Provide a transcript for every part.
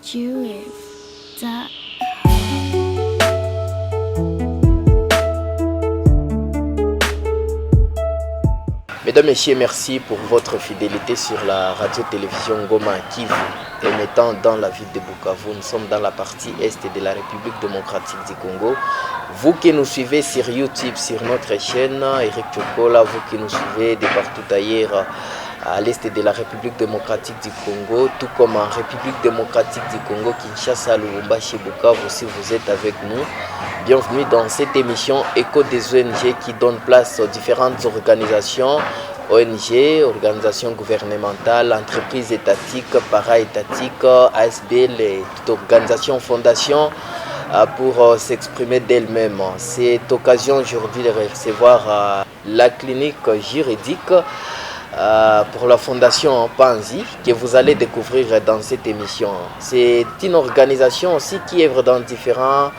Mesdames, Messieurs, merci pour votre fidélité sur la radio-télévision Ngoma Kivu émettant dans la ville de Bukavu. Nous sommes dans la partie est de la République démocratique du Congo. Vous qui nous suivez sur YouTube, sur notre chaîne, Eric Chokola, vous qui nous suivez de partout ailleurs à l'est de la République démocratique du Congo, tout comme en République démocratique du Congo, Kinshasa, Lubumbashi, Bukavu, si vous êtes avec nous. Bienvenue dans cette émission Écho des ONG qui donne place aux différentes organisations, ONG, organisations gouvernementales, entreprises étatiques, para-étatiques, ASBL et toute organisation, fondation pour s'exprimer d'elle-même. C'est occasion aujourd'hui de recevoir la clinique juridique pour la fondation Panzi que vous allez découvrir dans cette émission. C'est une organisation aussi qui œuvre dans différents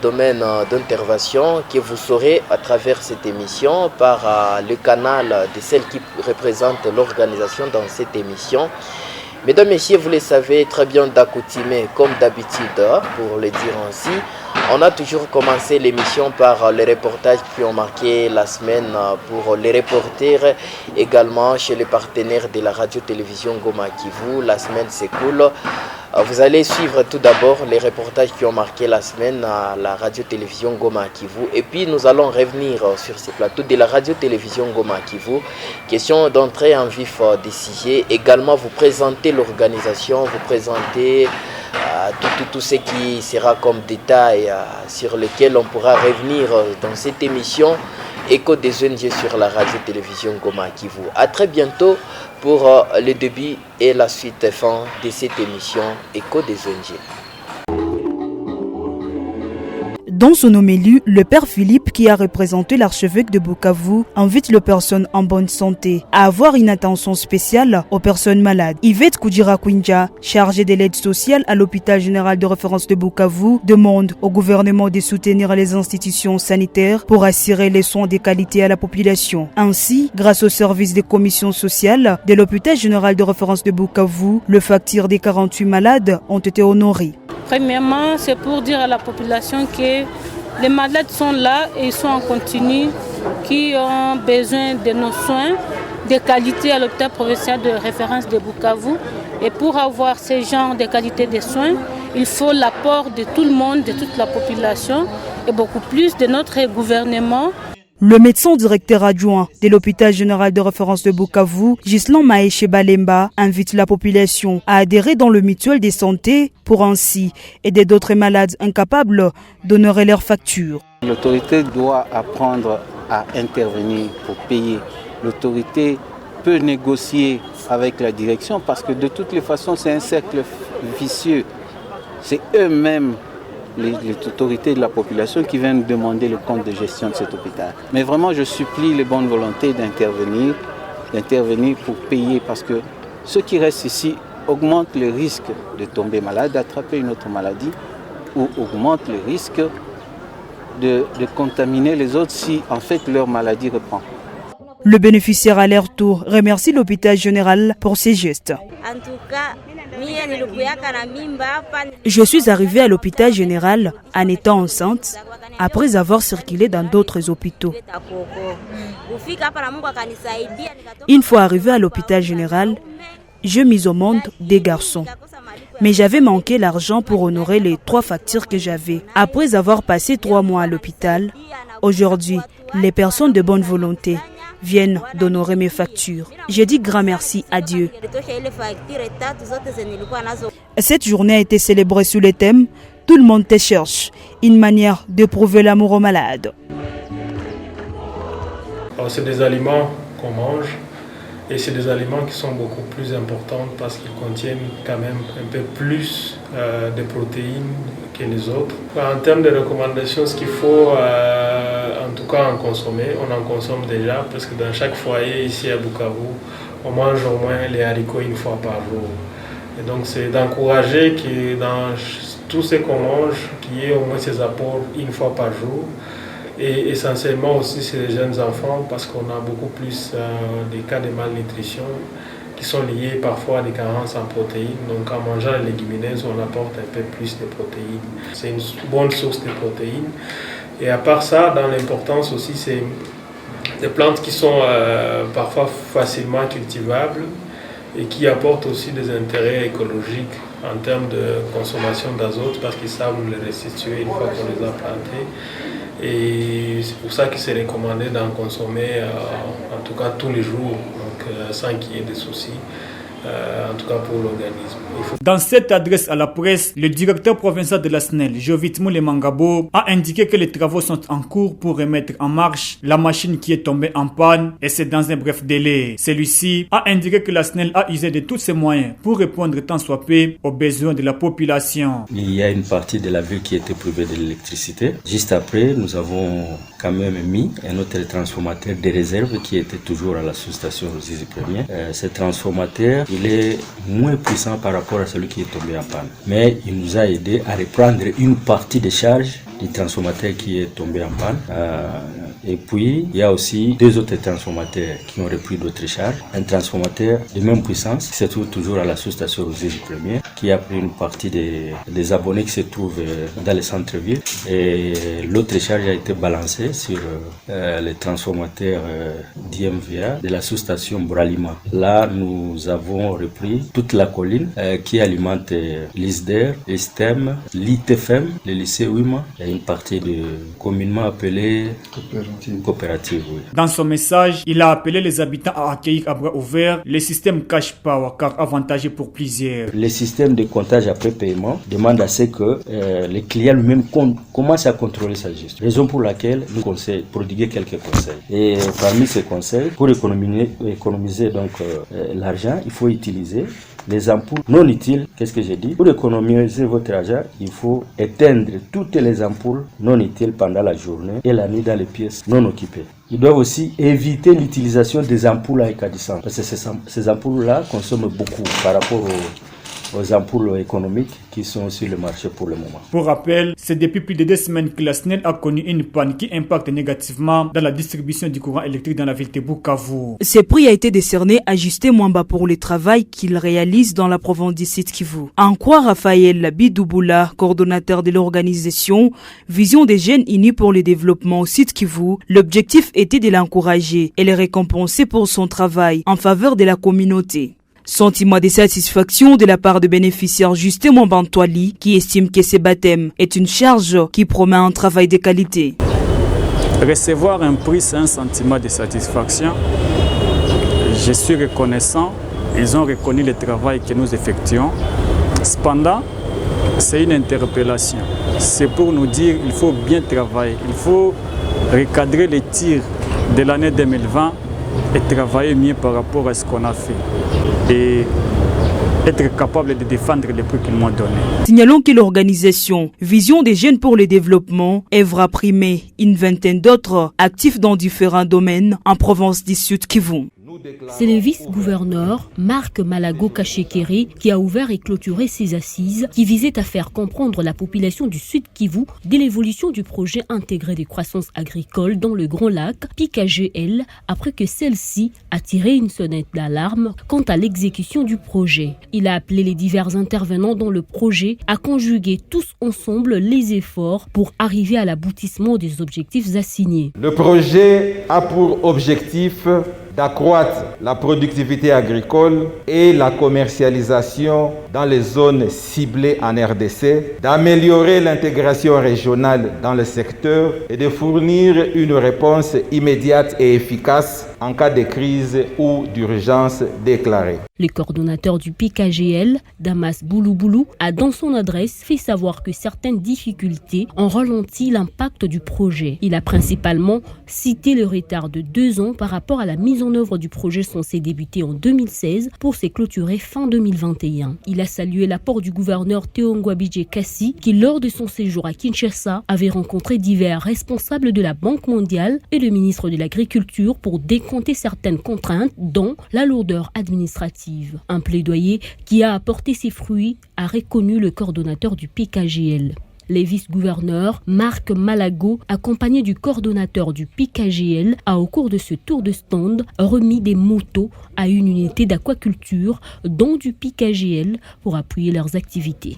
domaines d'intervention que vous saurez à travers cette émission par le canal de celles qui représentent l'organisation dans cette émission. Mesdames, Messieurs, vous le savez très bien d'accoutumer, comme d'habitude, pour le dire ainsi. On a toujours commencé l'émission par les reportages qui ont marqué la semaine pour les reporters, également chez les partenaires de la radio-télévision Ngoma Kivu. La semaine s'écoule. Vous allez suivre tout d'abord les reportages qui ont marqué la semaine à la radio-télévision Ngoma Kivu. Et puis nous allons revenir sur ces plateaux de la radio-télévision Ngoma Kivu. Question d'entrer en vif des sujets. Également vous présenter l'organisation, vous présenter tout ce qui sera comme détail sur lesquels on pourra revenir dans cette émission Écho des ONG sur la radio-télévision Ngoma Kivu. A très bientôt pour le début et la suite fin de cette émission Écho des ONG. Dans son homélie, le père Philippe, qui a représenté l'archevêque de Bukavu, invite les personnes en bonne santé à avoir une attention spéciale aux personnes malades. Yvette Koudira-Kwinja, chargée de l'aide sociale à l'hôpital général de référence de Bukavu, demande au gouvernement de soutenir les institutions sanitaires pour assurer les soins de qualité à la population. Ainsi, grâce au service des commissions sociales de l'hôpital général de référence de Bukavu, le facture des 48 malades ont été honorés. Premièrement, c'est pour dire à la population que les malades sont là et ils sont en continu, qui ont besoin de nos soins de qualité à l'hôpital provincial de référence de Bukavu. Et pour avoir ce genre de qualité de soins, il faut l'apport de tout le monde, de toute la population et beaucoup plus de notre gouvernement. Le médecin directeur adjoint de l'hôpital général de référence de Bukavu, Ghislain Maïche Balemba, invite la population à adhérer dans le mutuel de santé pour ainsi aider d'autres malades incapables d'honorer leurs factures. L'autorité doit apprendre à intervenir pour payer. L'autorité peut négocier avec la direction parce que de toutes les façons, c'est un cercle vicieux. C'est eux-mêmes les autorités de la population qui viennent demander le compte de gestion de cet hôpital. Mais vraiment, je supplie les bonnes volontés d'intervenir pour payer parce que ceux qui restent ici augmentent le risque de tomber malade, d'attraper une autre maladie ou augmentent le risque de contaminer les autres si en fait leur maladie reprend. Le bénéficiaire à leur tour remercie l'hôpital général pour ses gestes. Je suis arrivée à l'hôpital général en étant enceinte après avoir circulé dans d'autres hôpitaux. Une fois arrivée à l'hôpital général, j'ai mis au monde des garçons. Mais j'avais manqué l'argent pour honorer les 3 factures que j'avais. Après avoir passé 3 mois à l'hôpital, aujourd'hui, les personnes de bonne volonté viennent d'honorer mes factures. J'ai dit grand merci à Dieu. Cette journée a été célébrée sous le thème « Tout le monde te cherche », une manière de prouver l'amour aux malades. C'est des aliments qu'on mange et c'est des aliments qui sont beaucoup plus importants parce qu'ils contiennent quand même un peu plus de protéines que les autres. En termes de recommandations, ce qu'il faut en tout cas en consommer, on en consomme déjà parce que dans chaque foyer ici à Bukavu, on mange au moins les haricots une fois par jour. Et donc c'est d'encourager que dans tout ce qu'on mange, qu'il y ait au moins ces apports une fois par jour. Et essentiellement aussi chez les jeunes enfants parce qu'on a beaucoup plus des cas de malnutrition qui sont liées parfois à des carences en protéines. Donc en mangeant les légumineuses, on apporte un peu plus de protéines. C'est une bonne source de protéines. Et à part ça, dans l'importance aussi, c'est des plantes qui sont parfois facilement cultivables et qui apportent aussi des intérêts écologiques en termes de consommation d'azote parce qu'ils savent nous les restituer une fois qu'on les a plantées. Et c'est pour ça qu'il s'est recommandé d'en consommer en tout cas tous les jours, donc sans qu'il y ait de soucis. En tout cas pour l'organisme. Dans cette adresse à la presse, le directeur provincial de la SNEL, Jovit Moule Mangabo, a indiqué que les travaux sont en cours pour remettre en marche la machine qui est tombée en panne et c'est dans un bref délai. Celui-ci a indiqué que la SNEL a usé de tous ses moyens pour répondre tant soit peu aux besoins de la population. Il y a une partie de la ville qui était privée de l'électricité. Juste après, nous avons quand même mis un autre transformateur de réserve qui était toujours à la sous-station Ruzizi Premier. Ce transformateur, il est moins puissant par rapport à celui qui est tombé en panne. Mais il nous a aidé à reprendre une partie des charges du transformateur qui est tombé en panne. Et puis, il y a aussi deux autres transformateurs qui ont repris d'autres charges. Un transformateur de même puissance qui se trouve toujours à la sous-station Ruzizi Premier, qui a pris une partie des abonnés qui se trouvent dans le centre-ville. Et l'autre charge a été balancée sur les transformateurs d'IMVA de la sous-station Bralima. Là, nous avons repris toute la colline qui alimente l'ISDER, l'ISTEM, l'ITFM, le lycée Ouima et une partie communément appelée coopérative. Oui. Dans son message, il a appelé les habitants à accueillir à bras ouverts le système Cash Power car avantageux pour plusieurs. Le système de comptage après paiement demande à ce que les clients lui-même commencent à contrôler sa gestion. Raison pour laquelle nous conseillons prodiguer quelques conseils. Et parmi ces conseils, pour économiser donc l'argent, il faut utiliser les ampoules non utiles. Qu'est-ce que j'ai dit? Pour économiser votre argent, il faut éteindre toutes les ampoules non utiles pendant la journée et la nuit dans les pièces non occupées. Ils doivent aussi éviter l'utilisation des ampoules à incandescence parce que ces ampoules-là consomment beaucoup par rapport aux ampoules économiques qui sont sur le marché pour le moment. Pour rappel, c'est depuis plus de 2 semaines que la SNEL a connu une panne qui impacte négativement dans la distribution du courant électrique dans la ville de Bukavu. Ce prix a été décerné à Justin Mwamba pour le travail qu'il réalise dans la province du Sud Kivu. En quoi Raphaël Bidouboula, coordonnateur de l'organisation Vision des jeunes unis pour le développement au Sud Kivu, l'objectif était de l'encourager et le récompenser pour son travail en faveur de la communauté. Sentiment de satisfaction de la part de bénéficiaires Justin Mwambantwali qui estime que ce baptême est une charge qui promet un travail de qualité. Recevoir un prix, c'est un sentiment de satisfaction. Je suis reconnaissant. Ils ont reconnu le travail que nous effectuons. Cependant, c'est une interpellation. C'est pour nous dire qu'il faut bien travailler. Il faut recadrer les tirs de l'année 2020 et travailler mieux par rapport à ce qu'on a fait. Et être capable de défendre les prix qu'ils m'ont donnés. Signalons que l'organisation Vision des jeunes pour le développement œuvre à primer une vingtaine d'autres actifs dans différents domaines en province du Sud Kivu. C'est le vice-gouverneur Marc Malago Kachekere qui a ouvert et clôturé ces assises qui visaient à faire comprendre la population du Sud Kivu de l'évolution du projet intégré de croissance agricole dans le Grand Lac, PICAGL, après que celle-ci a tiré une sonnette d'alarme quant à l'exécution du projet. Il a appelé les divers intervenants dans le projet à conjuguer tous ensemble les efforts pour arriver à l'aboutissement des objectifs assignés. Le projet a pour objectif d'accroître la productivité agricole et la commercialisation dans les zones ciblées en RDC, d'améliorer l'intégration régionale dans le secteur et de fournir une réponse immédiate et efficace en cas de crise ou d'urgence déclarée. Le coordonnateur du PICAGL, Damas Boulouboulou, a dans son adresse fait savoir que certaines difficultés ont ralenti l'impact du projet. Il a principalement cité le retard de 2 ans par rapport à la mise en œuvre du projet censé débuter en 2016 pour se clôturer fin 2021. Il a salué l'apport du gouverneur Théo Ngwabidje Kassi qui, lors de son séjour à Kinshasa, avait rencontré divers responsables de la Banque mondiale et le ministre de l'Agriculture pour décompter certaines contraintes, dont la lourdeur administrative. Un plaidoyer qui a apporté ses fruits, a reconnu le coordonnateur du PICAGL. Les vice-gouverneurs Marc Malago, accompagné du coordonnateur du PICAGL, a au cours de ce tour de stand remis des motos à une unité d'aquaculture, dont du PICAGL, pour appuyer leurs activités.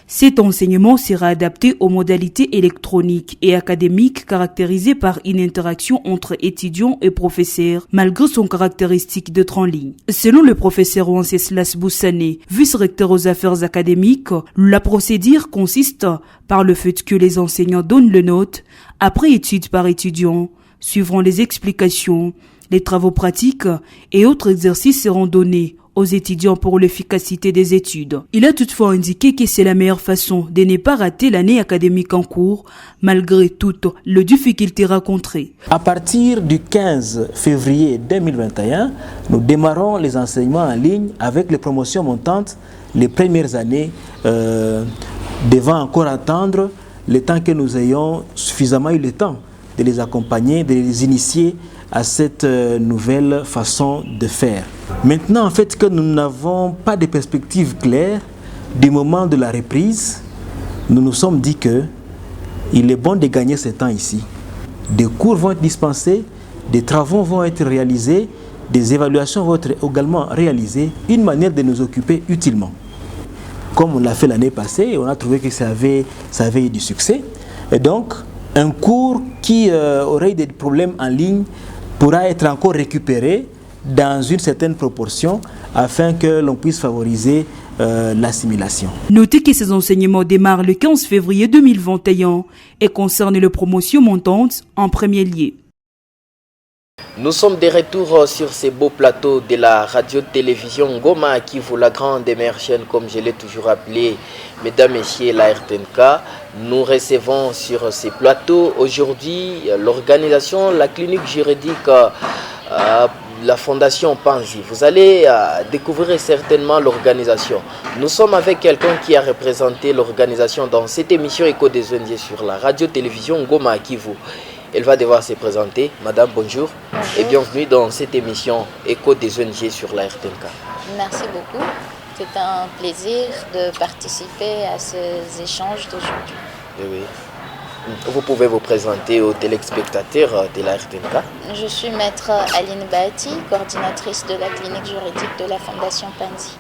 Cet enseignement sera adapté aux modalités électroniques et académiques caractérisées par une interaction entre étudiants et professeurs, malgré son caractéristique d'être en ligne. Selon le professeur Wenceslas Boussané, vice-recteur aux affaires académiques, la procédure consiste par le fait que les enseignants donnent les notes, après étude par étudiant, suivront les explications, les travaux pratiques et autres exercices seront donnés aux étudiants pour l'efficacité des études. Il a toutefois indiqué que c'est la meilleure façon de ne pas rater l'année académique en cours, malgré toutes les difficultés rencontrées. À partir du 15 février 2021, nous démarrons les enseignements en ligne avec les promotions montantes les premières années, devant encore attendre le temps que nous ayons suffisamment eu le temps de les accompagner, de les initier à cette nouvelle façon de faire. Maintenant, en fait, que nous n'avons pas de perspective claire du moment de la reprise, nous nous sommes dit qu'il est bon de gagner ce temps ici. Des cours vont être dispensés, des travaux vont être réalisés, des évaluations vont être également réalisées, une manière de nous occuper utilement. Comme on l'a fait l'année passée, on a trouvé que ça avait eu du succès. Et donc, un cours qui aurait eu des problèmes en ligne pourra être encore récupéré dans une certaine proportion afin que l'on puisse favoriser l'assimilation. Notez que ces enseignements démarrent le 15 février 2021 et concernent les promotions montantes en premier lieu. Nous sommes de retour sur ces beaux plateaux de la radio-télévision Goma qui vous la grande et meilleure chaîne, comme je l'ai toujours appelé, mesdames, messieurs, la RTNK. Nous recevons sur ces plateaux aujourd'hui l'organisation, la clinique juridique, la fondation Panzi. Vous allez découvrir certainement l'organisation. Nous sommes avec quelqu'un qui a représenté l'organisation dans cette émission Écho des ONG sur la radio-télévision Goma Kivu. Elle va devoir se présenter. Madame, bonjour. Et bienvenue dans cette émission Écho des ONG sur la RTNK. Merci beaucoup. C'est un plaisir de participer à ces échanges d'aujourd'hui. Oui. Vous pouvez vous présenter aux téléspectateurs de la RTNK. Je suis maître Aline Bahati, coordinatrice de la clinique juridique de la Fondation Panzi.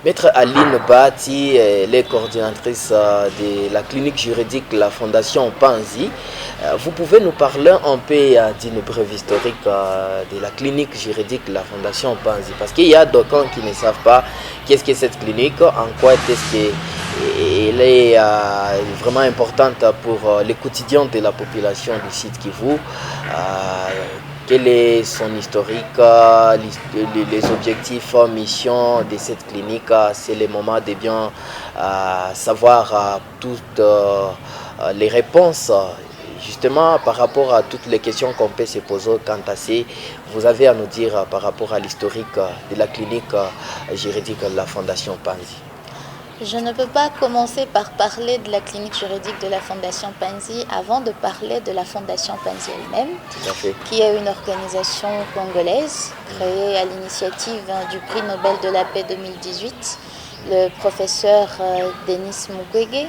Maître Aline Bahati, elle est coordinatrice de la clinique juridique de la Fondation Panzi. Vous pouvez nous parler un peu d'une brève historique de la clinique juridique de la Fondation Panzi, parce qu'il y a d'aucuns qui ne savent pas qu'est-ce que cette clinique, en quoi est-ce qu'elle est vraiment importante pour le quotidien de la population du site Kivu. Quel est son historique, les objectifs, missions de cette clinique. C'est le moment de bien savoir toutes les réponses. Justement, par rapport à toutes les questions qu'on peut se poser quant à ces, vous avez à nous dire par rapport à l'historique de la clinique juridique de la Fondation Panzi. Je ne peux pas commencer par parler de la clinique juridique de la Fondation Panzi avant de parler de la Fondation Panzi elle-même, qui est une organisation congolaise créée à l'initiative du prix Nobel de la paix 2018, le professeur Denis Mukwege,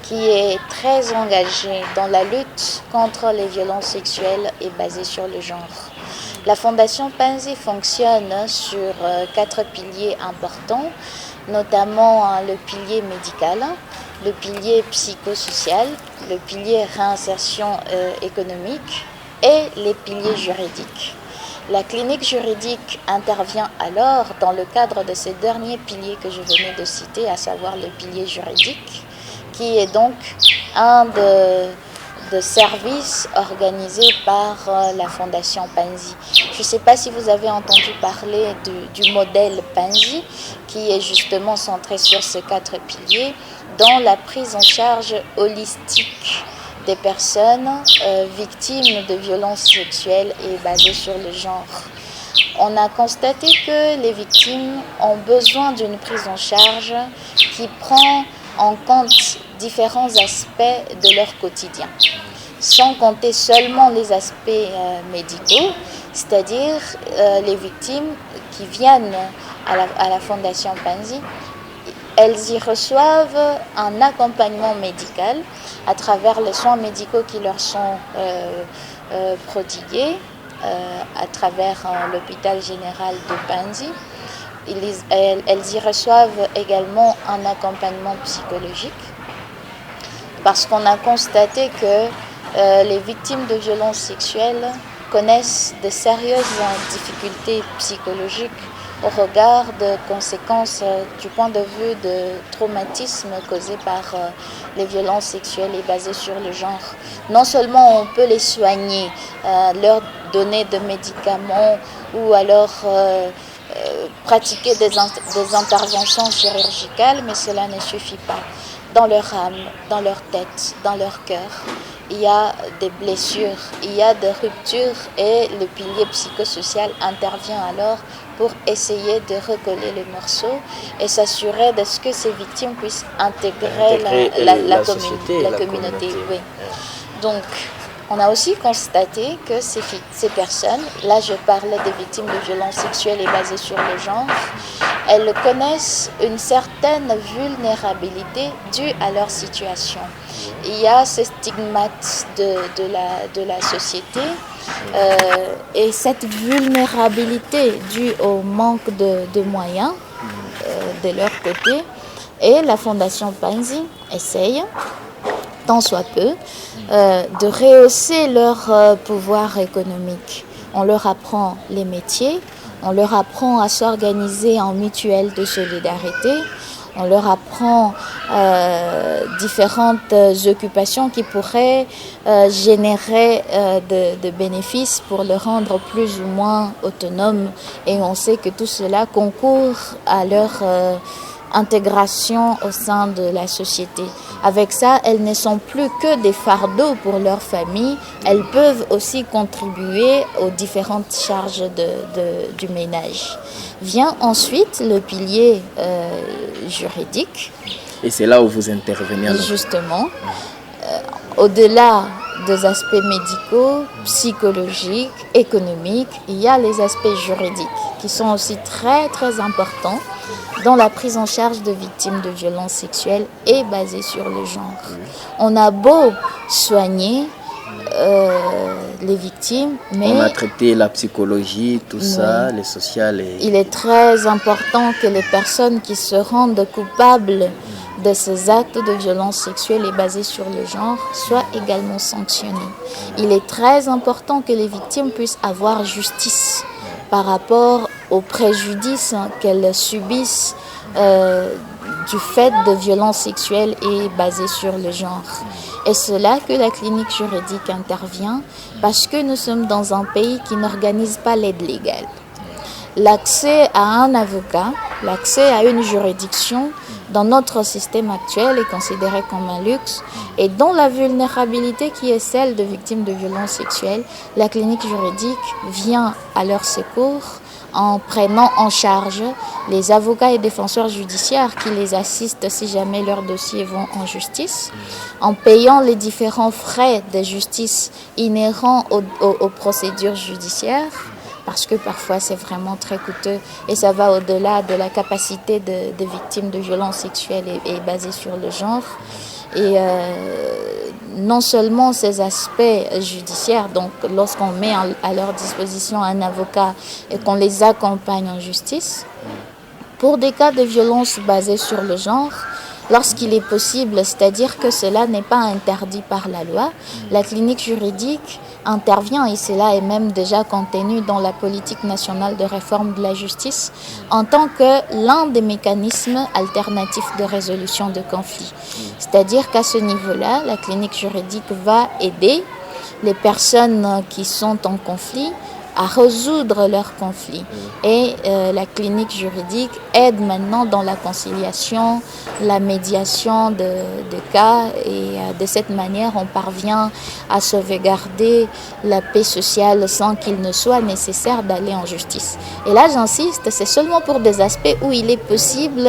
qui est très engagé dans la lutte contre les violences sexuelles et basée sur le genre. La Fondation Panzi fonctionne sur 4 piliers importants, notamment le pilier médical, le pilier psychosocial, le pilier réinsertion économique et les piliers juridiques. La clinique juridique intervient alors dans le cadre de ces derniers piliers que je venais de citer, à savoir le pilier juridique, qui est donc un de services organisés par la Fondation Panzi. Je ne sais pas si vous avez entendu parler du modèle Panzi, qui est justement centré sur ces 4 piliers, dans la prise en charge holistique des personnes victimes de violences sexuelles et basées sur le genre. On a constaté que les victimes ont besoin d'une prise en charge qui prend en compte différents aspects de leur quotidien, sans compter seulement les aspects médicaux, c'est-à-dire les victimes qui viennent à la Fondation Panzi elles y reçoivent un accompagnement médical à travers les soins médicaux qui leur sont prodigués à travers l'hôpital général de Panzi. Elles y reçoivent également un accompagnement psychologique parce qu'on a constaté que les victimes de violences sexuelles connaissent de sérieuses difficultés psychologiques au regard de conséquences du point de vue de traumatisme causés par les violences sexuelles et basées sur le genre. Non seulement on peut les soigner, leur donner des médicaments ou alors pratiquer des interventions chirurgicales, mais cela ne suffit pas. Dans leur âme, dans leur tête, dans leur cœur, il y a des blessures, il y a des ruptures et le pilier psychosocial intervient alors pour essayer de recoller les morceaux et s'assurer de ce que ces victimes puissent intégrer la communauté. Oui. Donc, on a aussi constaté que ces personnes, là je parlais des victimes de violences sexuelles et basées sur le genre, elles connaissent une certaine vulnérabilité due à leur situation. Il y a ces stigmates de la société et cette vulnérabilité due au manque de moyens de leur côté. Et la Fondation Panzi essaye, tant soit peu, de rehausser leur pouvoir économique. On leur apprend les métiers, on leur apprend à s'organiser en mutuelle de solidarité, on leur apprend différentes occupations qui pourraient générer de bénéfices pour les rendre plus ou moins autonomes. Et on sait que tout cela concourt à leur intégration au sein de la société. Avec ça, elles ne sont plus que des fardeaux pour leur famille, elles peuvent aussi contribuer aux différentes charges du ménage. Vient ensuite le pilier juridique. Et c'est là où vous intervenez. Justement, au-delà des aspects médicaux, psychologiques, économiques, il y a les aspects juridiques qui sont aussi très très importants dans la prise en charge de victimes de violences sexuelles et basées sur le genre. On a beau soigner les victimes, mais on a traité la psychologie, tout ça, les sociales. Il est très important que les personnes qui se rendent coupables de ces actes de violence sexuelle et basés sur le genre soient également sanctionnées. Il est très important que les victimes puissent avoir justice par rapport aux préjudices qu'elles subissent du fait de violences sexuelles et basées sur le genre. Et c'est là que la clinique juridique intervient parce que nous sommes dans un pays qui n'organise pas l'aide légale. L'accès à un avocat, l'accès à une juridiction dans notre système actuel est considéré comme un luxe et dans la vulnérabilité qui est celle de victimes de violences sexuelles, la clinique juridique vient à leur secours en prenant en charge les avocats et défenseurs judiciaires qui les assistent si jamais leurs dossiers vont en justice, en payant les différents frais de justice inhérents aux procédures judiciaires, parce que parfois c'est vraiment très coûteux et ça va au-delà de la capacité de victimes de violences sexuelles et basées sur le genre. Et non seulement ces aspects judiciaires, donc lorsqu'on met à leur disposition un avocat et qu'on les accompagne en justice, pour des cas de violence basée sur le genre, lorsqu'il est possible, c'est-à-dire que cela n'est pas interdit par la loi, la clinique juridique intervient, et cela est même déjà contenu dans la politique nationale de réforme de la justice, en tant que l'un des mécanismes alternatifs de résolution de conflits. C'est-à-dire qu'à ce niveau-là, la clinique juridique va aider les personnes qui sont en conflit à résoudre leurs conflits. Et la clinique juridique aide maintenant dans la conciliation, la médiation de cas et de cette manière on parvient à sauvegarder la paix sociale sans qu'il ne soit nécessaire d'aller en justice. Et là j'insiste, c'est seulement pour des aspects où il est possible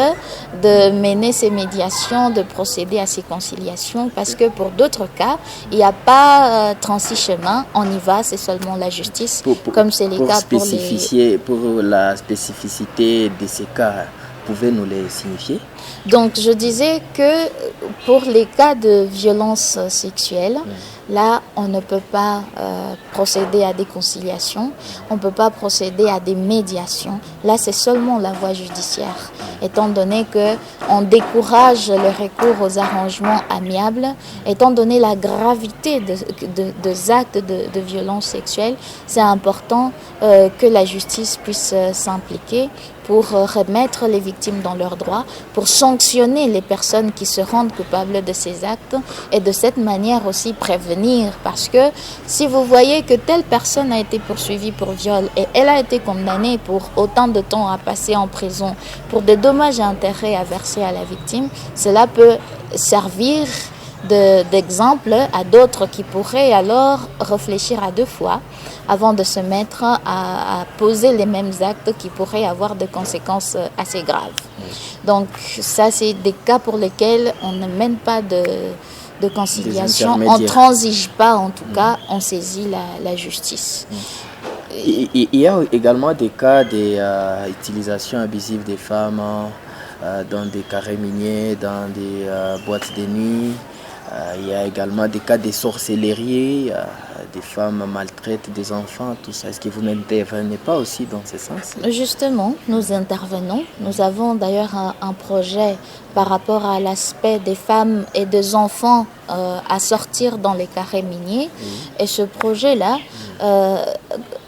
de mener ces médiations, de procéder à ces conciliations, parce que pour d'autres cas, il n'y a pas 36 chemins, on y va, c'est seulement la justice. Comme c'est les cas pour la spécificité de ces cas, pouvez nous les signifier? Donc je disais que pour les cas de violence sexuelle, là on ne peut pas procéder à des conciliations, on ne peut pas procéder à des médiations. Là c'est seulement la voie judiciaire, étant donné qu'on décourage le recours aux arrangements amiables, étant donné la gravité des actes de violence sexuelle, c'est important que la justice puisse s'impliquer pour remettre les victimes dans leurs droits, pour sanctionner les personnes qui se rendent coupables de ces actes et de cette manière aussi prévenir. Parce que si vous voyez que telle personne a été poursuivie pour viol et elle a été condamnée pour autant de temps à passer en prison pour des dommages et intérêts à verser à la victime, cela peut servir d'exemple à d'autres qui pourraient alors réfléchir à deux fois avant de se mettre à poser les mêmes actes qui pourraient avoir des conséquences assez graves. Donc ça, c'est des cas pour lesquels on ne mène pas de conciliation, on ne transige pas en tout cas, on saisit la justice. Il y a également des cas d'utilisation abusive des femmes dans des carrés miniers, dans des boîtes de nuit. Il y a également des cas de sorcellerie, des femmes maltraitent des enfants, tout ça. Est-ce que vous n'intervenez pas aussi dans ce sens? Justement, nous intervenons. Nous avons d'ailleurs un projet par rapport à l'aspect des femmes et des enfants à sortir dans les carrés miniers. Et ce projet-là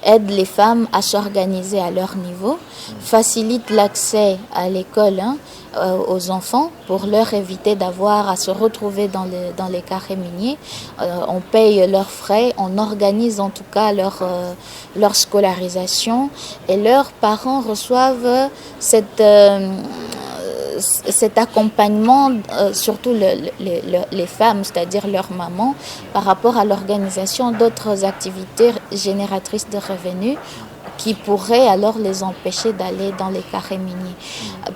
aide les femmes à s'organiser à leur niveau, facilite l'accès à l'école aux enfants pour leur éviter d'avoir à se retrouver dans les carrés miniers. On paye leurs frais, on organise en tout cas leur scolarisation et leurs parents reçoivent cet accompagnement, surtout les femmes, c'est-à-dire leurs mamans, par rapport à l'organisation d'autres activités génératrices de revenus qui pourraient alors les empêcher d'aller dans les carrés miniers.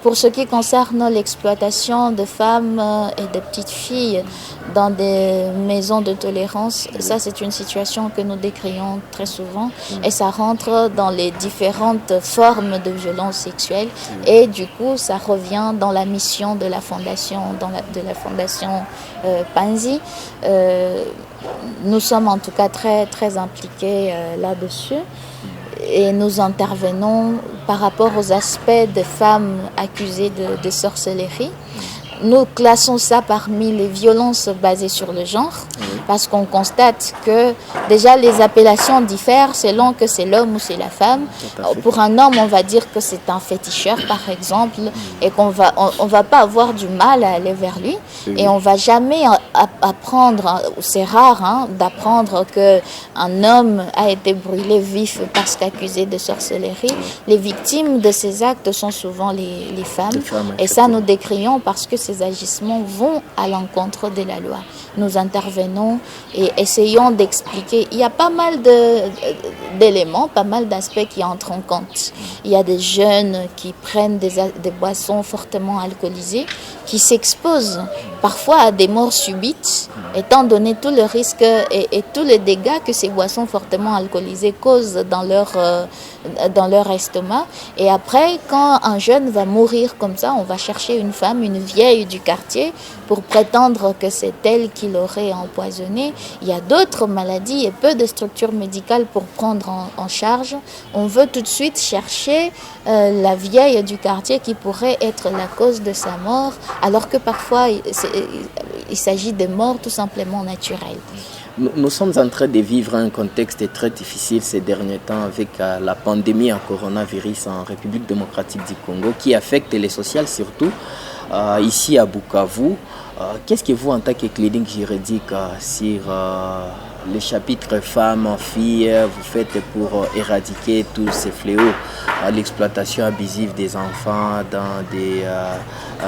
Pour ce qui concerne l'exploitation de femmes et de petites filles dans des maisons de tolérance, ça c'est une situation que nous décrions très souvent et ça rentre dans les différentes formes de violence sexuelle et du coup ça revient dans la mission de la fondation, Panzi. Nous sommes en tout cas très, très impliqués là-dessus. Et nous intervenons par rapport aux aspects des femmes accusées de sorcellerie. Nous classons ça parmi les violences basées sur le genre, parce qu'on constate que déjà les appellations diffèrent selon que c'est l'homme ou c'est la femme. Pour un homme, on va dire que c'est un féticheur, par exemple, et qu'on va pas avoir du mal à aller vers lui. Et on va jamais apprendre, c'est rare d'apprendre qu'un homme a été brûlé vif parce qu'accusé de sorcellerie. Les victimes de ces actes sont souvent les femmes. Et ça, nous décrions parce que ces agissements vont à l'encontre de la loi. Nous intervenons et essayons d'expliquer. Il y a pas mal d'éléments, pas mal d'aspects qui entrent en compte. Il y a des jeunes qui prennent des boissons fortement alcoolisées, qui s'exposent parfois à des morts subites, étant donné tout le risque et tous les dégâts que ces boissons fortement alcoolisées causent dans leur estomac. Et après, quand un jeune va mourir comme ça, on va chercher une femme, une vieille du quartier, pour prétendre que c'est elle qui l'aurait empoisonné. Il y a d'autres maladies et peu de structures médicales pour prendre en charge. On veut tout de suite chercher la vieille du quartier qui pourrait être la cause de sa mort, alors que parfois il s'agit de morts tout simplement naturelles. Nous sommes en train de vivre un contexte très difficile ces derniers temps avec la pandémie en coronavirus en République démocratique du Congo qui affecte les sociales surtout ici à Bukavu. Qu'est-ce que vous, en tant que clinique juridique, sur le chapitre femmes, filles, vous faites pour éradiquer tous ces fléaux, l'exploitation abusive des enfants dans des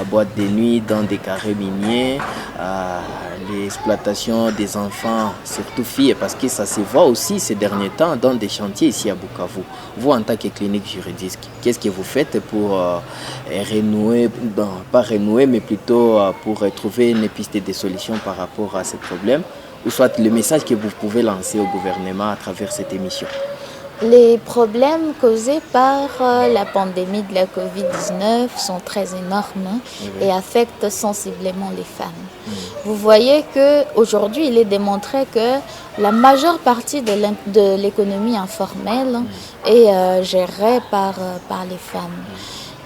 boîtes de nuit, dans des carrés miniers, l'exploitation des enfants, surtout filles, parce que ça se voit aussi ces derniers temps dans des chantiers ici à Bukavu. Vous, en tant que clinique juridique, qu'est-ce que vous faites pour renouer, pas renouer, mais plutôt pour trouver une piste de solution par rapport à ces problèmes, ou soit le message que vous pouvez lancer au gouvernement à travers cette émission? Les problèmes causés par la pandémie de la Covid-19 sont très énormes et affectent sensiblement les femmes. Vous voyez qu'aujourd'hui, il est démontré que la majeure partie de l'économie informelle est gérée par les femmes.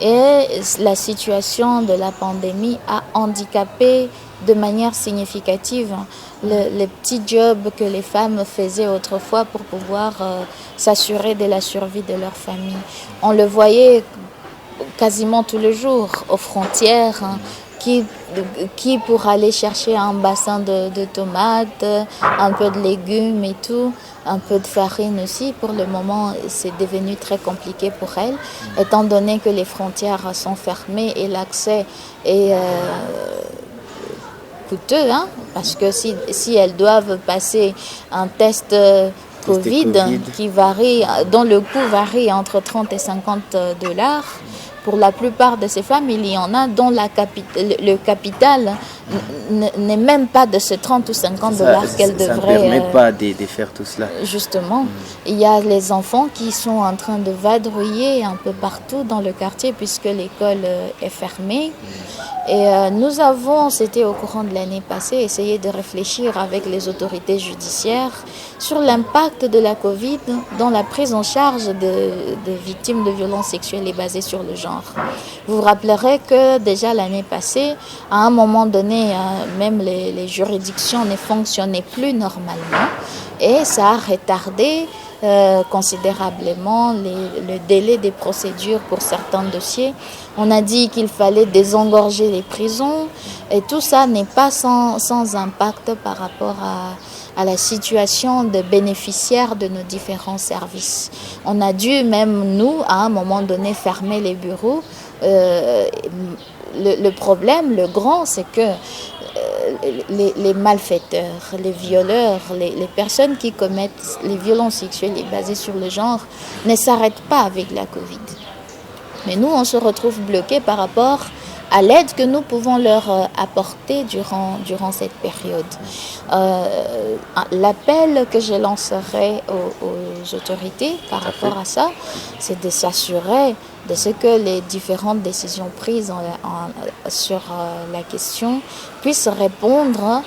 Et la situation de la pandémie a handicapé de manière significative les petits jobs que les femmes faisaient autrefois pour pouvoir s'assurer de la survie de leur famille. On le voyait quasiment tous les jours aux frontières, qui pour aller chercher un bassin de tomates, un peu de légumes et tout, un peu de farine aussi. Pour le moment, c'est devenu très compliqué pour elles, étant donné que les frontières sont fermées et l'accès est coûteux, parce que si elles doivent passer un test COVID qui varie, dont le coût varie entre 30 et 50 $, pour la plupart de ces femmes, il y en a dont le capital n'est même pas de ces 30 ou 50 $ qu'elles devraient... Ça ne permet pas de faire tout cela. Justement, il y a les enfants qui sont en train de vadrouiller un peu partout dans le quartier puisque l'école est fermée. Et nous avons, c'était au courant de l'année passée, essayé de réfléchir avec les autorités judiciaires sur l'impact de la Covid dans la prise en charge de victimes de violences sexuelles et basées sur le genre. Vous vous rappellerez que déjà l'année passée, à un moment donné, même les juridictions ne fonctionnaient plus normalement et ça a retardé considérablement le délai des procédures pour certains dossiers. On a dit qu'il fallait désengorger les prisons et tout ça n'est pas sans impact par rapport à la situation de bénéficiaires de nos différents services. On a dû même, nous, à un moment donné, fermer les bureaux. Le problème, le grand, c'est que les malfaiteurs, les violeurs, les personnes qui commettent les violences sexuelles et basées sur le genre ne s'arrêtent pas avec la Covid. Mais nous, on se retrouve bloqués par rapport à l'aide que nous pouvons leur apporter durant cette période. L'appel que je lancerai aux autorités par rapport à ça, c'est de s'assurer de ce que les différentes décisions prises sur la question puissent répondre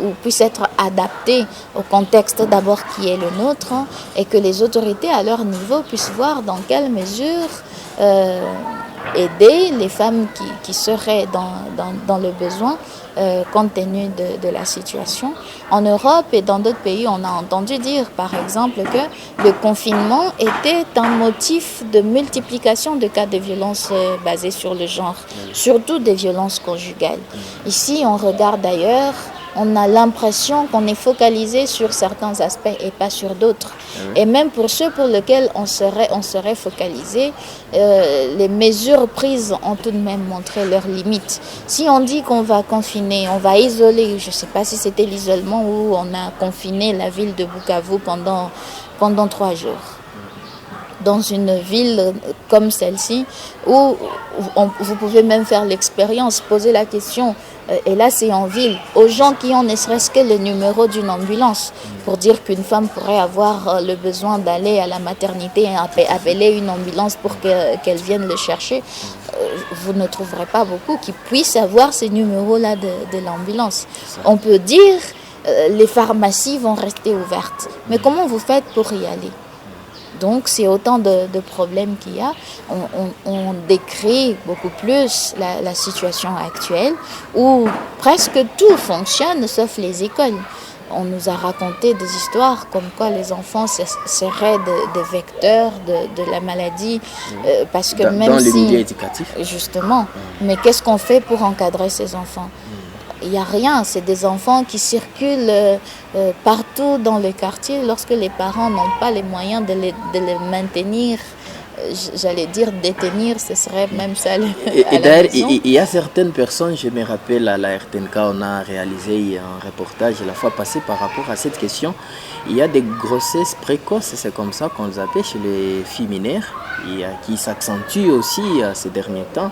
ou puissent être adaptées au contexte d'abord qui est le nôtre et que les autorités à leur niveau puissent voir dans quelle mesure aider les femmes qui seraient dans le besoin compte tenu de la situation. En Europe et dans d'autres pays, on a entendu dire par exemple que le confinement était un motif de multiplication de cas de violences basées sur le genre, surtout des violences conjugales. Ici, on regarde ailleurs. On a l'impression qu'on est focalisé sur certains aspects et pas sur d'autres. Et même pour ceux pour lesquels on serait focalisé, les mesures prises ont tout de même montré leurs limites. Si on dit qu'on va confiner, on va isoler, je ne sais pas si c'était l'isolement où on a confiné la ville de Bukavu pendant 3 jours. Dans une ville comme celle-ci, où vous pouvez même faire l'expérience, poser la question, et là c'est en ville, aux gens qui ont ne serait-ce que le numéro d'une ambulance, pour dire qu'une femme pourrait avoir le besoin d'aller à la maternité et appeler une ambulance pour qu'elle vienne le chercher, vous ne trouverez pas beaucoup qui puissent avoir ces numéros-là de l'ambulance. On peut dire, les pharmacies vont rester ouvertes, mais comment vous faites pour y aller ? Donc, c'est autant de problèmes qu'il y a. On décrit beaucoup plus la situation actuelle où presque tout fonctionne sauf les écoles. On nous a raconté des histoires comme quoi les enfants seraient des vecteurs de la maladie. Parce que même dans le milieu éducatif. Justement. Mais qu'est-ce qu'on fait pour encadrer ces enfants ? Il n'y a rien, c'est des enfants qui circulent partout dans le quartier lorsque les parents n'ont pas les moyens de les maintenir, j'allais dire détenir, ce serait même ça. Et d'ailleurs, il y a certaines personnes, je me rappelle à la RTNK, on a réalisé un reportage la fois passée par rapport à cette question. Il y a des grossesses précoces, c'est comme ça qu'on les appelle chez les filles mineures, qui s'accentuent aussi ces derniers temps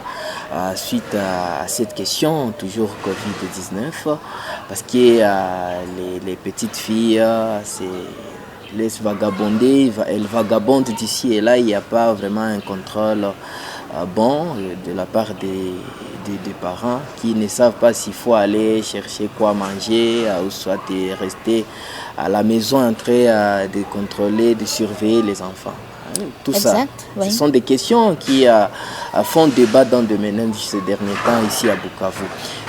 suite à cette question, toujours Covid-19, parce que les petites filles, laisse vagabonder, elle vagabonde d'ici et là, il n'y a pas vraiment un contrôle bon de la part des parents qui ne savent pas s'il faut aller chercher quoi manger ou soit rester à la maison en train de contrôler, de surveiller les enfants. Tout exact, ça, oui. Ce sont des questions qui font débat dans le domaine ces derniers temps ici à Bukavu.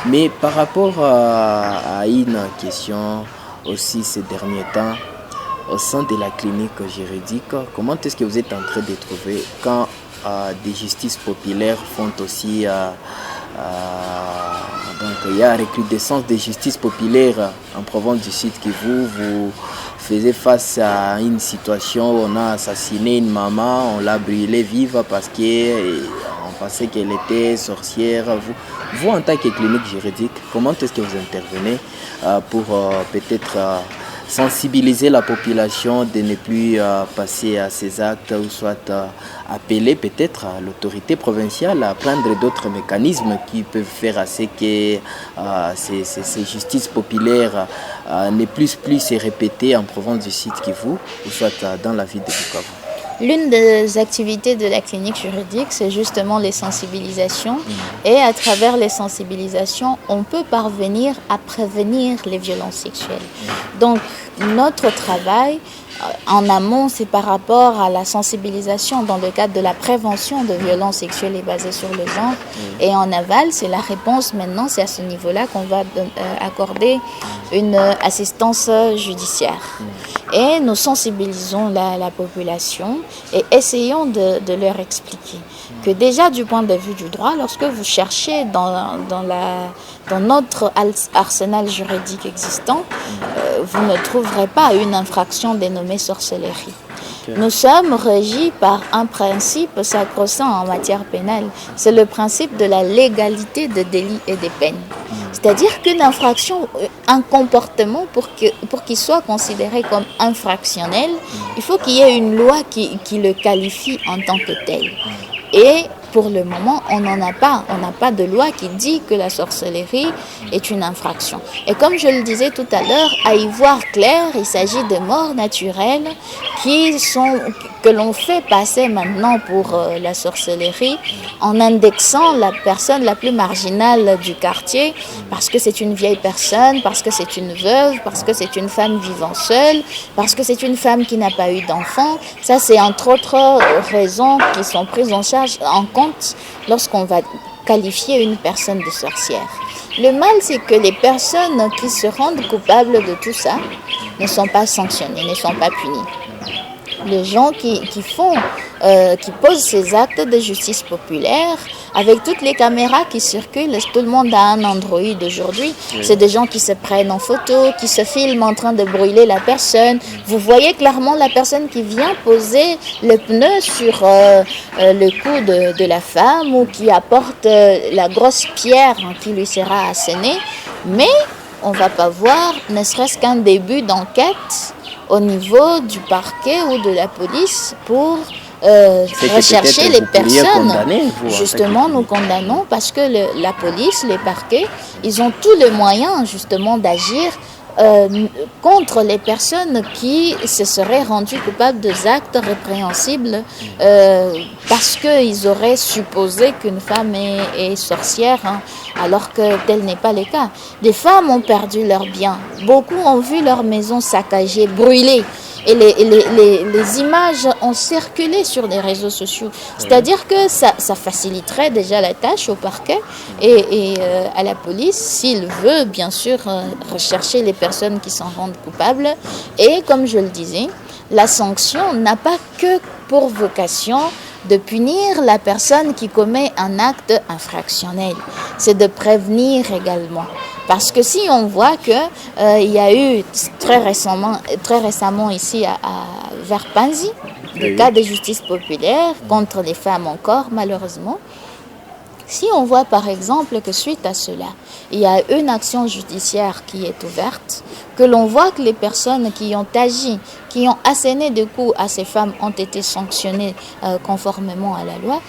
Mais par rapport à une question aussi ces derniers temps, au sein de la clinique juridique, comment est-ce que vous êtes en train de trouver quand des justices populaires font aussi... donc il y a recrudescence des justices populaires en province du Sud Kivu. Vous faisiez face à une situation où on a assassiné une maman, on l'a brûlée vive parce qu'on pensait qu'elle était sorcière. Vous en tant que clinique juridique, comment est-ce que vous intervenez pour peut-être sensibiliser la population de ne plus passer à ces actes ou soit appeler peut-être à l'autorité provinciale à prendre d'autres mécanismes qui peuvent faire assez que ces justices populaires ne puissent plus se répéter en province du Sud Kivu ou soit dans la ville de Bukavu? L'une des activités de la clinique juridique, c'est justement les sensibilisations. Et à travers les sensibilisations, on peut parvenir à prévenir les violences sexuelles. Donc, notre travail en amont, c'est par rapport à la sensibilisation dans le cadre de la prévention de violences sexuelles et basées sur le genre. Et en aval, c'est la réponse maintenant, c'est à ce niveau-là qu'on va accorder une assistance judiciaire. Et nous sensibilisons la population et essayons de leur expliquer que déjà du point de vue du droit, lorsque vous cherchez dans notre arsenal juridique existant, vous ne trouverez pas une infraction dénommée sorcellerie. Nous sommes régis par un principe sacro-saint en matière pénale. C'est le principe de la légalité des délits et des peines. C'est-à-dire qu'une infraction, un comportement, pour qu'il soit considéré comme infractionnel, il faut qu'il y ait une loi qui le qualifie en tant que tel. Et pour le moment, on n'en a pas. On n'a pas de loi qui dit que la sorcellerie est une infraction. Et comme je le disais tout à l'heure, à y voir clair, il s'agit de morts naturelles que l'on fait passer maintenant pour la sorcellerie en indexant la personne la plus marginale du quartier parce que c'est une vieille personne, parce que c'est une veuve, parce que c'est une femme vivant seule, parce que c'est une femme qui n'a pas eu d'enfant. Ça, c'est entre autres raisons qui sont prises en compte lorsqu'on va qualifier une personne de sorcière. Le mal, c'est que les personnes qui se rendent coupables de tout ça ne sont pas sanctionnées, ne sont pas punies. Les gens qui posent ces actes de justice populaire, avec toutes les caméras qui circulent, tout le monde a un Android aujourd'hui. C'est des gens qui se prennent en photo, qui se filment en train de brûler la personne. Vous voyez clairement la personne qui vient poser le pneu sur le cou de la femme ou qui apporte la grosse pierre qui lui sera assénée. Mais on ne va pas voir, ne serait-ce qu'un début d'enquête au niveau du parquet ou de la police pour rechercher les personnes. Justement, nous condamnons parce que la police, les parquets, ils ont tous les moyens justement d'agir contre les personnes qui se seraient rendues coupables d'actes répréhensibles parce qu'ils auraient supposé qu'une femme est sorcière, alors que tel n'est pas le cas. Des femmes ont perdu leurs biens, beaucoup ont vu leur maison saccagée, brûlée. Et les images ont circulé sur les réseaux sociaux. C'est-à-dire que ça faciliterait déjà la tâche au parquet et à la police, s'il veut bien sûr rechercher les personnes qui s'en rendent coupables. Et comme je le disais, la sanction n'a pas que pour vocation de punir la personne qui commet un acte infractionnel. C'est de prévenir également. Parce que si on voit que il y a eu très récemment ici vers Panzi, des cas de justice populaire contre les femmes encore malheureusement, si on voit par exemple que suite à cela, il y a une action judiciaire qui est ouverte, que l'on voit que les personnes qui ont agi, qui ont asséné des coups à ces femmes ont été sanctionnées conformément à la loi,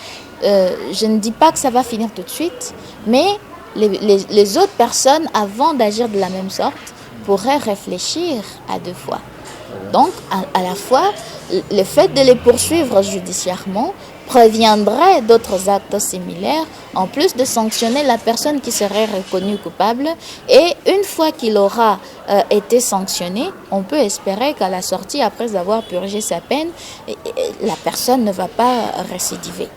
je ne dis pas que ça va finir tout de suite, mais les autres personnes, avant d'agir de la même sorte, pourraient réfléchir à deux fois. Donc, à la fois, le fait de les poursuivre judiciairement préviendrait d'autres actes similaires, en plus de sanctionner la personne qui serait reconnue coupable. Et une fois qu'il aura été sanctionné, on peut espérer qu'à la sortie, après avoir purgé sa peine, la personne ne va pas récidiver.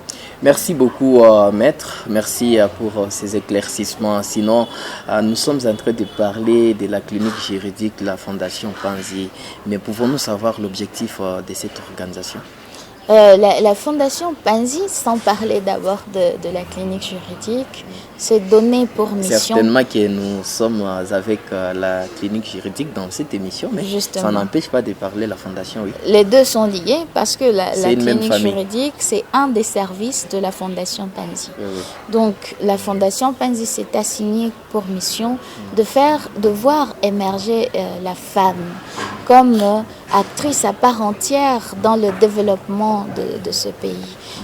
Merci beaucoup, maître. Merci pour ces éclaircissements. Sinon, nous sommes en train de parler de la clinique juridique de la Fondation Panzi. Mais pouvons-nous savoir l'objectif de cette organisation ? La Fondation Panzi, sans parler d'abord de la clinique juridique, s'est donnée pour mission... Certainement que nous sommes avec la clinique juridique dans cette émission, mais ça n'empêche pas de parler de la Fondation, oui. Les deux sont liés parce que la clinique juridique, c'est un des services de la Fondation Panzi. Oui, oui. Donc, la Fondation Panzi s'est assignée pour mission de voir émerger la femme comme actrice à part entière dans le développement de ce pays.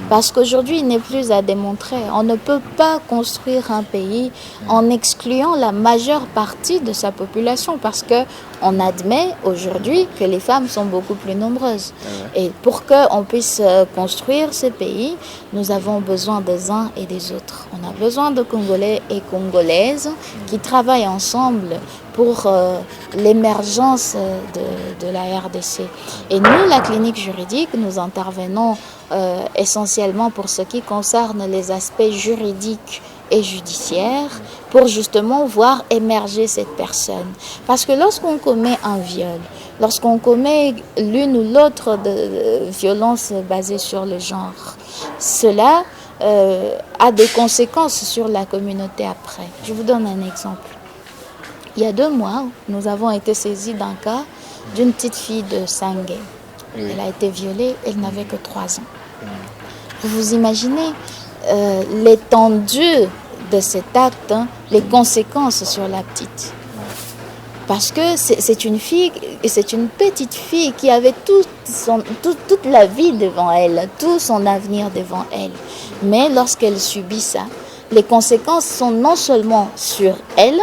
Parce qu'aujourd'hui, il n'est plus à démontrer. On ne peut pas construire un pays en excluant la majeure partie de sa population parce qu'on admet aujourd'hui que les femmes sont beaucoup plus nombreuses. Et pour qu'on puisse construire ce pays, nous avons besoin des uns et des autres. On a besoin de Congolais et Congolaises qui travaillent ensemble pour l'émergence de la RDC. Et nous, la clinique juridique, nous intervenons essentiellement pour ce qui concerne les aspects juridiques et judiciaires pour justement voir émerger cette personne. Parce que lorsqu'on commet un viol, lorsqu'on commet l'une ou l'autre de violences basées sur le genre, cela a des conséquences sur la communauté après. Je vous donne un exemple. Il y a 2 mois, nous avons été saisis d'un cas d'une petite fille de Sangué. Elle a été violée, elle n'avait que 3 ans. Vous vous imaginez l'étendue de cet acte, les conséquences sur la petite. Parce que c'est une fille, c'est une petite fille qui avait toute la vie devant elle, tout son avenir devant elle. Mais lorsqu'elle subit ça, les conséquences sont non seulement sur elle,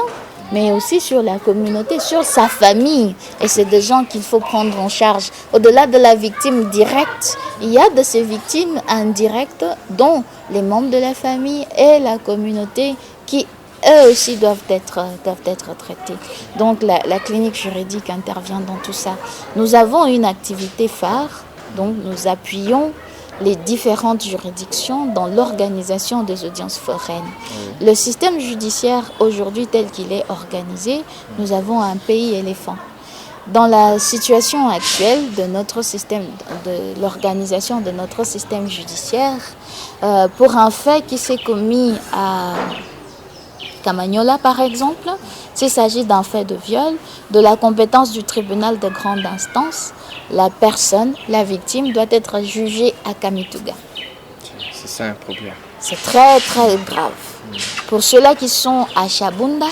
mais aussi sur la communauté, sur sa famille. Et c'est des gens qu'il faut prendre en charge. Au-delà de la victime directe, il y a de ces victimes indirectes, dont les membres de la famille et la communauté qui, eux aussi, doivent être traités. Donc la clinique juridique intervient dans tout ça. Nous avons une activité phare, donc nous appuyons les différentes juridictions dans l'organisation des audiences foraines. Le système judiciaire aujourd'hui tel qu'il est organisé, nous avons un pays éléphant. Dans la situation actuelle de notre système, de l'organisation de notre système judiciaire, pour un fait qui s'est commis à Kamanyola par exemple, s'il s'agit d'un fait de viol, de la compétence du tribunal de grande instance, la personne, la victime, doit être jugée à Kamituga. C'est ça un problème. C'est très très grave. Pour ceux-là qui sont à Chabunda,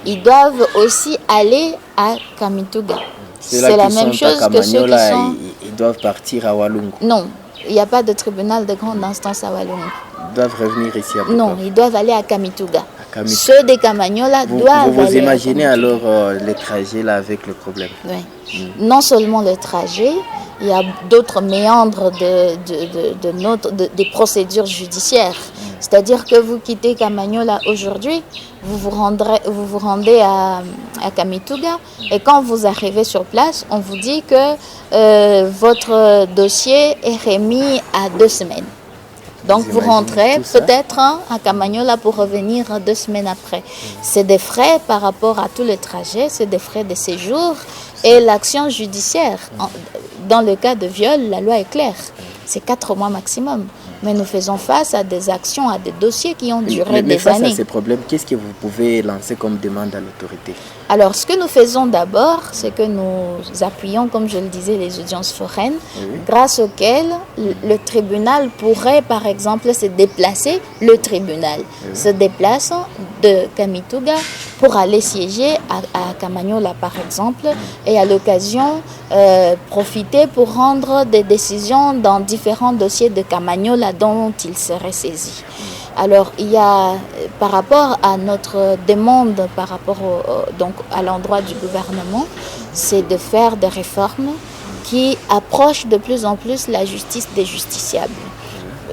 ils doivent aussi aller à Kamituga. C'est la même chose que ceux qui sont... Ils doivent partir à Walungu. Non, il n'y a pas de tribunal de grande instance à Walungu. Ils doivent revenir ici à Bukavu. Non, ils doivent aller à Kamituga. Ceux des Kamanyola doivent vous imaginez alors les trajets là avec le problème. Oui. Non seulement le trajet, il y a d'autres méandres des procédures judiciaires. C'est-à-dire que vous quittez Kamanyola aujourd'hui, vous vous rendez à Kamituga, et quand vous arrivez sur place, on vous dit que votre dossier est remis à 2 semaines. Donc vous rentrez peut-être à Kamanyola pour revenir 2 semaines après. C'est des frais par rapport à tout le trajet, c'est des frais de séjour et l'action judiciaire. Dans le cas de viol, la loi est claire, c'est 4 mois maximum. Mais nous faisons face à des actions, à des dossiers qui ont duré des années. Face à ces problèmes, qu'est-ce que vous pouvez lancer comme demande à l'autorité? Alors, ce que nous faisons d'abord, c'est que nous appuyons, comme je le disais, les audiences foraines, grâce auxquelles le tribunal pourrait, par exemple, se déplacer, se déplace de Kamituga pour aller siéger à Kamanyola, par exemple, et à l'occasion, profiter pour rendre des décisions dans différents dossiers de Kamanyola dont il serait saisi. Alors, il y a, par rapport à notre demande, par rapport donc à l'endroit du gouvernement, c'est de faire des réformes qui approche de plus en plus la justice des justiciables.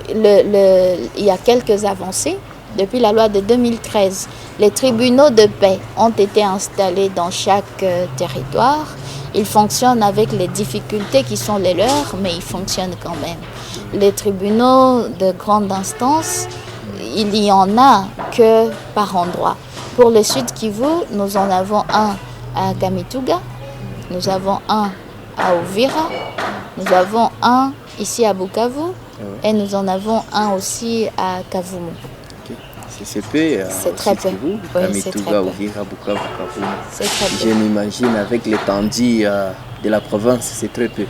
Il y a quelques avancées. Depuis la loi de 2013, les tribunaux de paix ont été installés dans chaque territoire. Ils fonctionnent avec les difficultés qui sont les leurs, mais ils fonctionnent quand même. Les tribunaux de grande instance, il y en a que par endroit. Pour le Sud Kivu, nous en avons un à Kamituga, nous avons un à Uvira, nous avons un ici à Bukavu et nous en avons un aussi à Kavumu. C'est peu. C'est très peu. Kamituga, Uvira, Bukavu, Kavumu. Je m'imagine avec l'étendue de la province, c'est très peu.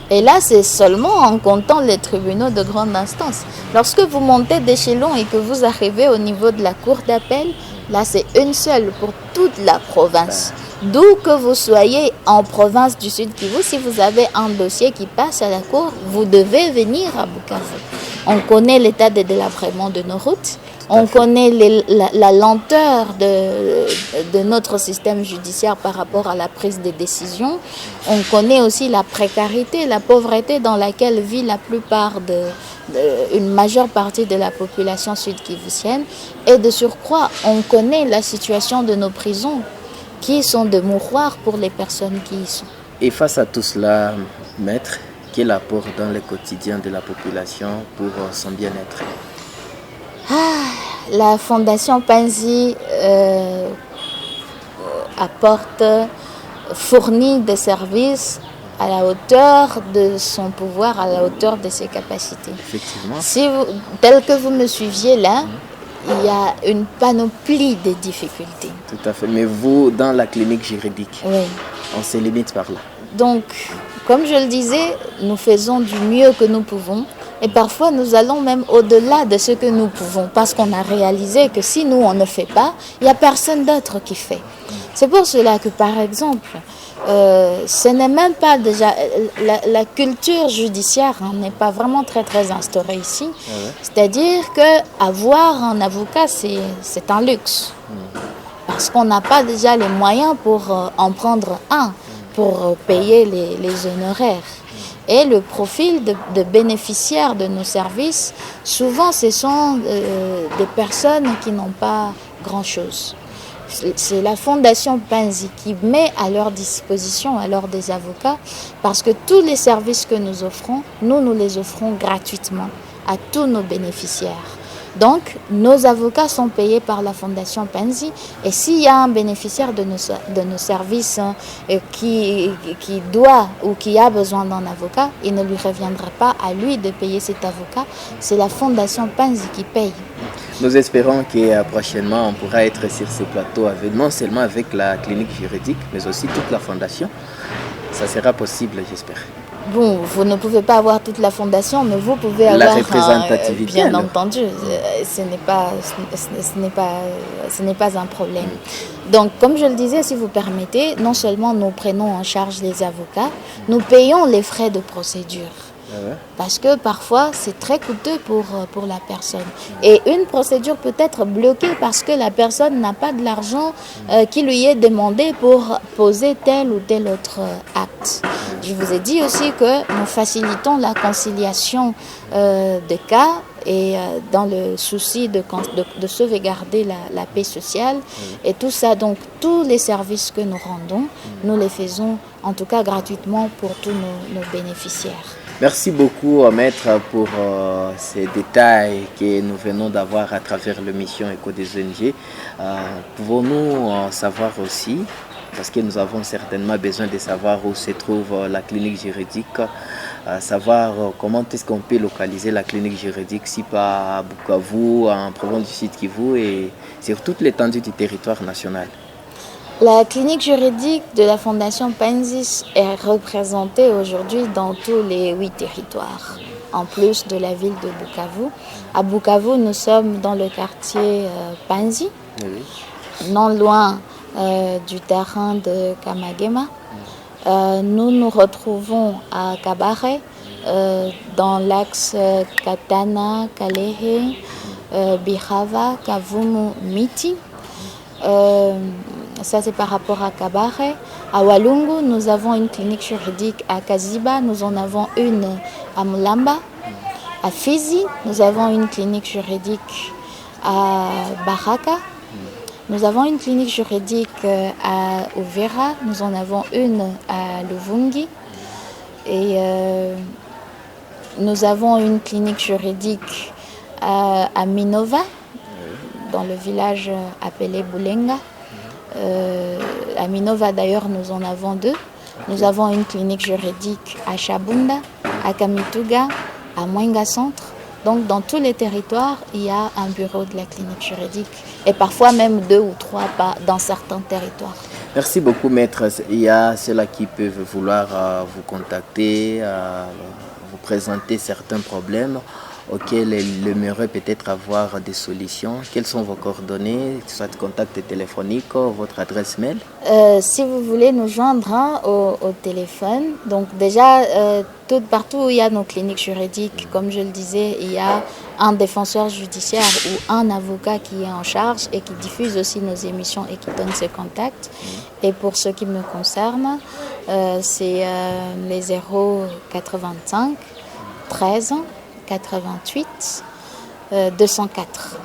Et là, c'est seulement en comptant les tribunaux de grande instance. Lorsque vous montez d'échelon et que vous arrivez au niveau de la cour d'appel, là, c'est une seule pour toute la province. D'où que vous soyez en province du Sud Kivu, si vous avez un dossier qui passe à la cour, vous devez venir à Bukavu. On connaît l'état de délabrement de nos routes. On connaît la lenteur de notre système judiciaire par rapport à la prise de décision. On connaît aussi la précarité, la pauvreté dans laquelle vit la plupart une majeure partie de la population sud-kivusienne. Et de surcroît, on connaît la situation de nos prisons qui sont de mouroirs pour les personnes qui y sont. Et face à tout cela, maître, quel apport dans le quotidien de la population pour son bien-être? La Fondation Panzi fournit des services à la hauteur de son pouvoir, à la hauteur de ses capacités. Effectivement. Tel que vous me suiviez là, il y a une panoplie de difficultés. Tout à fait. Mais vous, dans la clinique juridique, oui, on se limite par là. Donc, comme je le disais, nous faisons du mieux que nous pouvons. Et parfois, nous allons même au-delà de ce que nous pouvons, parce qu'on a réalisé que si nous, on ne fait pas, il n'y a personne d'autre qui fait. C'est pour cela que, par exemple, ce n'est même pas déjà... La culture judiciaire n'est pas vraiment très, très instaurée ici. C'est-à-dire qu'avoir un avocat, c'est un luxe. Parce qu'on n'a pas déjà les moyens pour en prendre un, pour payer les honoraires. Et le profil de bénéficiaires de nos services, souvent ce sont des personnes qui n'ont pas grand-chose. C'est la Fondation Panzi qui met à leur disposition alors des avocats, parce que tous les services que nous offrons, nous les offrons gratuitement à tous nos bénéficiaires. Donc, nos avocats sont payés par la Fondation Panzi, et s'il y a un bénéficiaire de nos services qui doit ou qui a besoin d'un avocat, il ne lui reviendra pas à lui de payer cet avocat, c'est la Fondation Panzi qui paye. Nous espérons que prochainement on pourra être sur ce plateau, non seulement avec la clinique juridique, mais aussi toute la Fondation. Ça sera possible, j'espère. Bon, vous ne pouvez pas avoir toute la fondation, mais vous pouvez avoir la représentativité. Bien entendu, ce n'est pas un problème. Donc, comme je le disais, si vous permettez, non seulement nous prenons en charge les avocats, nous payons les frais de procédure. Parce que parfois, c'est très coûteux pour la personne. Et une procédure peut être bloquée parce que la personne n'a pas de l'argent qui lui est demandé pour poser tel ou tel autre acte. Je vous ai dit aussi que nous facilitons la conciliation de cas et dans le souci de sauvegarder la paix sociale. Et tout ça, donc tous les services que nous rendons, nous les faisons en tout cas gratuitement pour tous nos bénéficiaires. Merci beaucoup, Maître, pour ces détails que nous venons d'avoir à travers l'émission Écho des ONG. Pouvons-nous savoir aussi, parce que nous avons certainement besoin de savoir où se trouve la clinique juridique, savoir comment est-ce qu'on peut localiser la clinique juridique, si pas à Bukavu, en province du Sud Kivu et sur toute l'étendue du territoire national? La clinique juridique de la Fondation Panzi est représentée aujourd'hui dans tous les 8 territoires, en plus de la ville de Bukavu. À Bukavu, nous sommes dans le quartier Panzi, non loin du terrain de Kamagema. Nous nous retrouvons à Kabare, dans l'axe Katana, Kalehe, Bihava, Kavumu, Miti. Ça, c'est par rapport à Kabare. À Walungu, nous avons une clinique juridique à Kaziba. Nous en avons une à Mulamba. À Fizi, nous avons une clinique juridique à Baraka. Nous avons une clinique juridique à Uvira. Nous en avons une à Luvungi. Et nous avons une clinique juridique à Minova, dans le village appelé Boulenga. À Minova, d'ailleurs, nous en avons 2. Nous avons une clinique juridique à Chabunda, à Kamituga, à Mwenga Centre. Donc, dans tous les territoires, il y a un bureau de la clinique juridique. Et parfois même 2 ou 3 dans certains territoires. Merci beaucoup, maître. Il y a ceux-là qui peuvent vouloir vous contacter, vous présenter certains problèmes auxquels ils aimeraient peut-être avoir des solutions. Quelles sont vos coordonnées, soit contact téléphonique, votre adresse mail? Si vous voulez nous joindre au téléphone, donc déjà, partout où il y a nos cliniques juridiques, comme je le disais, il y a un défenseur judiciaire ou un avocat qui est en charge et qui diffuse aussi nos émissions et qui donne ses contacts. Et pour ce qui me concerne, c'est les 085 13 88 204.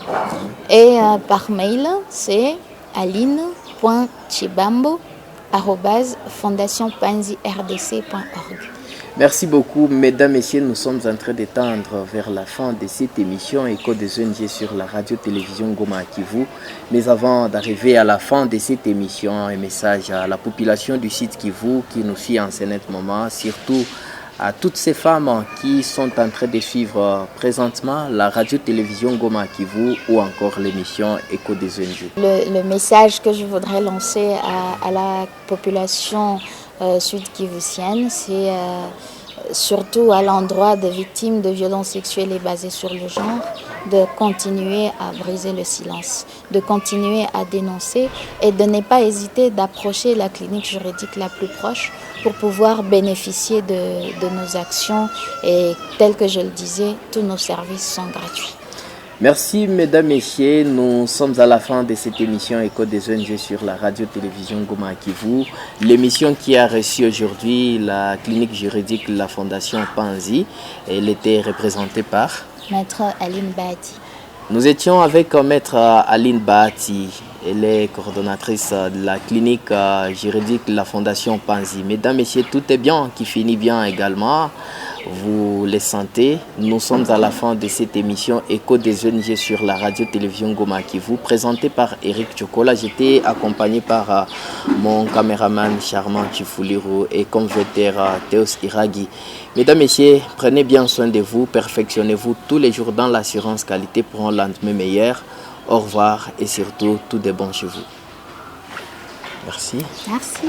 Et par mail, c'est aline.chibambo@fondationpanzi-rdc.org. Merci beaucoup, mesdames, messieurs. Nous sommes en train de tendre vers la fin de cette émission Écho des ONG sur la radio-télévision Goma à Kivu. Mais avant d'arriver à la fin de cette émission, un message à la population du site Kivu qui nous suit en ce moment, surtout à toutes ces femmes qui sont en train de suivre présentement la radio-télévision Goma à Kivu ou encore l'émission Écho des ONG. Le message que je voudrais lancer à la population sud-kivusienne, c'est surtout à l'endroit des victimes de violences sexuelles et basées sur le genre, de continuer à briser le silence, de continuer à dénoncer et de ne pas hésiter d'approcher la clinique juridique la plus proche pour pouvoir bénéficier de nos actions. Et tel que je le disais, tous nos services sont gratuits. Merci mesdames, messieurs, nous sommes à la fin de cette émission Écho des ONG sur la radio-télévision Goma à Kivu. L'émission qui a reçu aujourd'hui la clinique juridique de la Fondation Panzi. Elle était représentée par Maître Aline Bahati. Nous étions avec Maître Aline Bahati. Elle est coordonnatrice de la clinique juridique de la Fondation Panzi. Mesdames, messieurs, tout est bien, qui finit bien également. Vous les sentez. Nous sommes à la fin de cette émission Écho des ONG sur la radio-télévision Goma à Kivu, présentée par Eric Chokola. J'étais accompagné par mon caméraman charmant Chifuliru et converteur Théos Iragi. Mesdames, messieurs, prenez bien soin de vous, perfectionnez-vous tous les jours dans l'assurance qualité pour un lendemain meilleur. Au revoir et surtout, tout de bon chez vous. Merci. Merci.